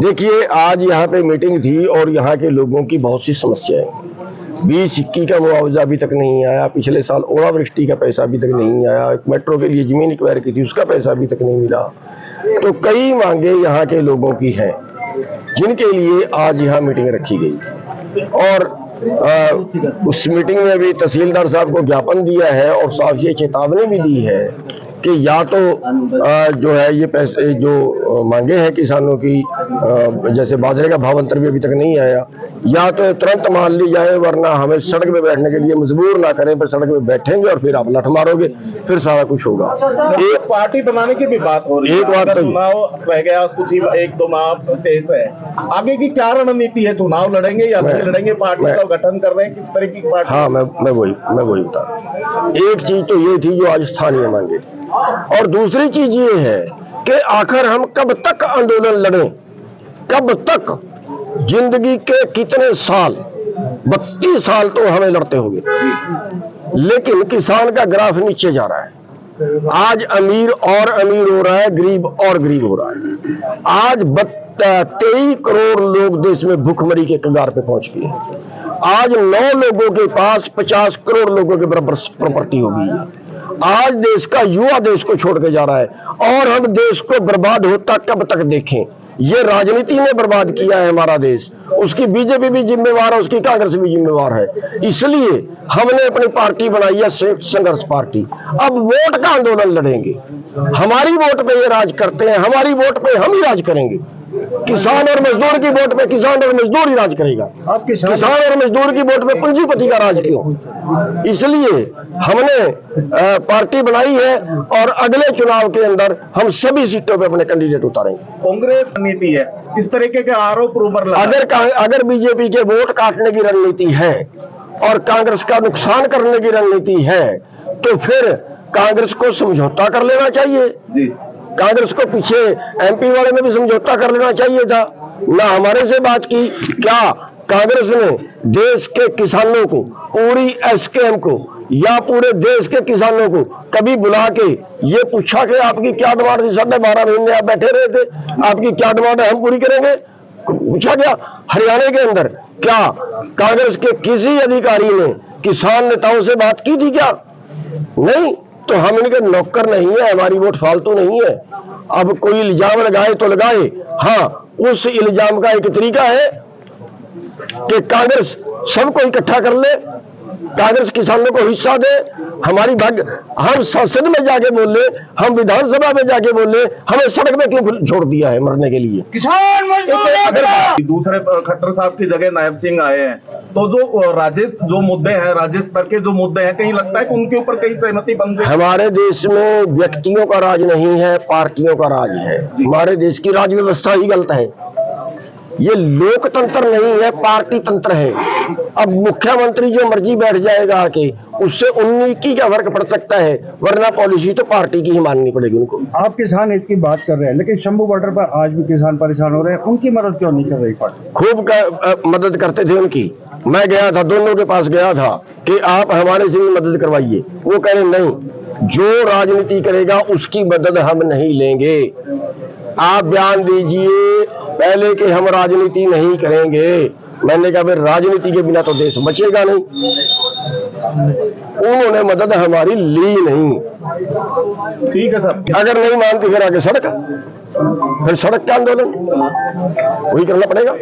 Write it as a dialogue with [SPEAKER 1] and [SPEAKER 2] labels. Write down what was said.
[SPEAKER 1] देखिए, आज यहाँ पे मीटिंग थी और यहाँ के लोगों की बहुत सी समस्याएं, 20-21 का मुआवजा अभी तक नहीं आया, पिछले साल ओलावृष्टि का पैसा अभी तक नहीं आया, मेट्रो के लिए जमीन एक्वायर की थी उसका पैसा अभी तक नहीं मिला। तो कई मांगे यहाँ के लोगों की हैं जिनके लिए आज यहाँ मीटिंग रखी गई और उस मीटिंग में भी तहसीलदार साहब को ज्ञापन दिया है और साफ ये चेतावनी भी दी है कि या तो जो है ये पैसे जो मांगे हैं किसानों की, जैसे बाजरे का भाव अंतर भी अभी तक नहीं आया, या तो तुरंत मान ली जाए, वरना हमें सड़क पे बैठने के लिए मजबूर ना करें। फिर सड़क पे बैठेंगे और फिर आप लठ मारोगे, फिर सारा कुछ होगा।
[SPEAKER 2] एक पार्टी बनाने की भी बात हो रही है।
[SPEAKER 1] एक बात तो
[SPEAKER 2] चुनाव रह गया, कुछ ही 1-2 माह शेष है, आगे की क्या रणनीति है? चुनाव लड़ेंगे या नहीं लड़ेंगे? पार्टी का गठन कर रहे हैं, किस तरह की पार्टी?
[SPEAKER 1] हाँ, मैं वही बता। एक चीज तो ये थी जो आज स्थानीय मांगे, और दूसरी चीज ये है कि आखिर हम कब तक आंदोलन लड़ें, कब तक? जिंदगी के कितने साल, 32 साल तो हमें लड़ते होंगे, लेकिन किसान का ग्राफ नीचे जा रहा है। आज अमीर और अमीर हो रहा है, गरीब और गरीब हो रहा है। आज 23 करोड़ लोग देश में भूखमरी के कगार पे पहुंच गए हैं। आज 9 लोगों के पास 50 करोड़ लोगों के बराबर प्रॉपर्टी हो गई है। आज देश का युवा देश को छोड़ के जा रहा है और हम देश को बर्बाद होता कब तक देखें? ये राजनीति ने बर्बाद किया है हमारा देश, उसकी बीजेपी भी जिम्मेवार है, उसकी कांग्रेस भी जिम्मेवार है। इसलिए हमने अपनी पार्टी बनाई है संघर्ष पार्टी। अब वोट का आंदोलन लड़ेंगे, हमारी वोट पे ये राज करते हैं, हमारी वोट पे हम ही राज करेंगे। किसान और मजदूर की वोट पे किसान और मजदूर ही राज करेगा। अब किसान और मजदूर की वोट पे पूंजीपति का राज क्यों? इसलिए हमने पार्टी बनाई है और अगले चुनाव के अंदर हम सभी सीटों पे अपने कैंडिडेट उतारेंगे।
[SPEAKER 2] कांग्रेस नीति है, इस तरीके के आरोप ऊपर
[SPEAKER 1] अगर बीजेपी के वोट काटने की रणनीति है और कांग्रेस का नुकसान करने की रणनीति है, तो फिर कांग्रेस को समझौता कर लेना चाहिए जी। कांग्रेस को पीछे एमपी वाले में भी समझौता कर लेना चाहिए था ना। हमारे से बात की क्या? कांग्रेस ने देश के किसानों को, पूरी एसकेएम को या पूरे देश के किसानों को कभी बुला के ये पूछा कि आपकी क्या डिमांड थी? 12.5 महीने आप बैठे रहे थे, आपकी क्या डिमांड है, हम पूरी करेंगे? पूछा गया? हरियाणा के अंदर क्या कांग्रेस के किसी अधिकारी ने किसान नेताओं से बात की थी क्या? नहीं। तो हम इनके नौकर नहीं है, हमारी वोट फालतू नहीं है। अब कोई इल्जाम लगाए तो लगाए, हाँ, उस इल्जाम का एक तरीका है कि कांग्रेस सबको इकट्ठा कर ले, कांग्रेस किसानों को हिस्सा दे। हमारी हम संसद में जाके बोले, हम विधानसभा में जाके बोले, हमें सड़क में क्यों छोड़ दिया है मरने के लिए?
[SPEAKER 2] किसान मजदूर। दूसरे खट्टर साहब की जगह नायब सिंह आए हैं, तो जो मुद्दे हैं, राज्य स्तर के जो मुद्दे हैं, कहीं लगता है कि उनके ऊपर कहीं सहमति बन गई? हमारे देश में व्यक्तियों का राज नहीं है, पार्टियों का राज है। हमारे देश की राज व्यवस्था ही गलत है। ये लोकतंत्र नहीं है, पार्टी तंत्र है। अब मुख्यमंत्री जो मर्जी बैठ जाएगा आके, उससे 19 का फर्क पड़ सकता है, वरना पॉलिसी तो पार्टी की ही माननी पड़ेगी उनको।
[SPEAKER 3] आप किसान हित की बात कर रहे हैं, लेकिन शंभू बॉर्डर पर आज भी किसान परेशान हो रहे हैं, उनकी मदद क्यों नहीं कर रही पार्टी?
[SPEAKER 1] खूब मदद करते थे उनकी। मैं गया था, दोनों के पास गया था कि आप हमारे से भी मदद करवाइए। वो कह रहे नहीं, जो राजनीति करेगा उसकी मदद हम नहीं लेंगे। आप बयान दीजिए पहले कि हम राजनीति नहीं करेंगे। मैंने कहा फिर राजनीति के बिना तो देश बचेगा नहीं। उन्होंने मदद हमारी ली नहीं।
[SPEAKER 2] ठीक है सर,
[SPEAKER 1] अगर नहीं मानती फिर आगे सड़क का आंदोलन वही करना पड़ेगा।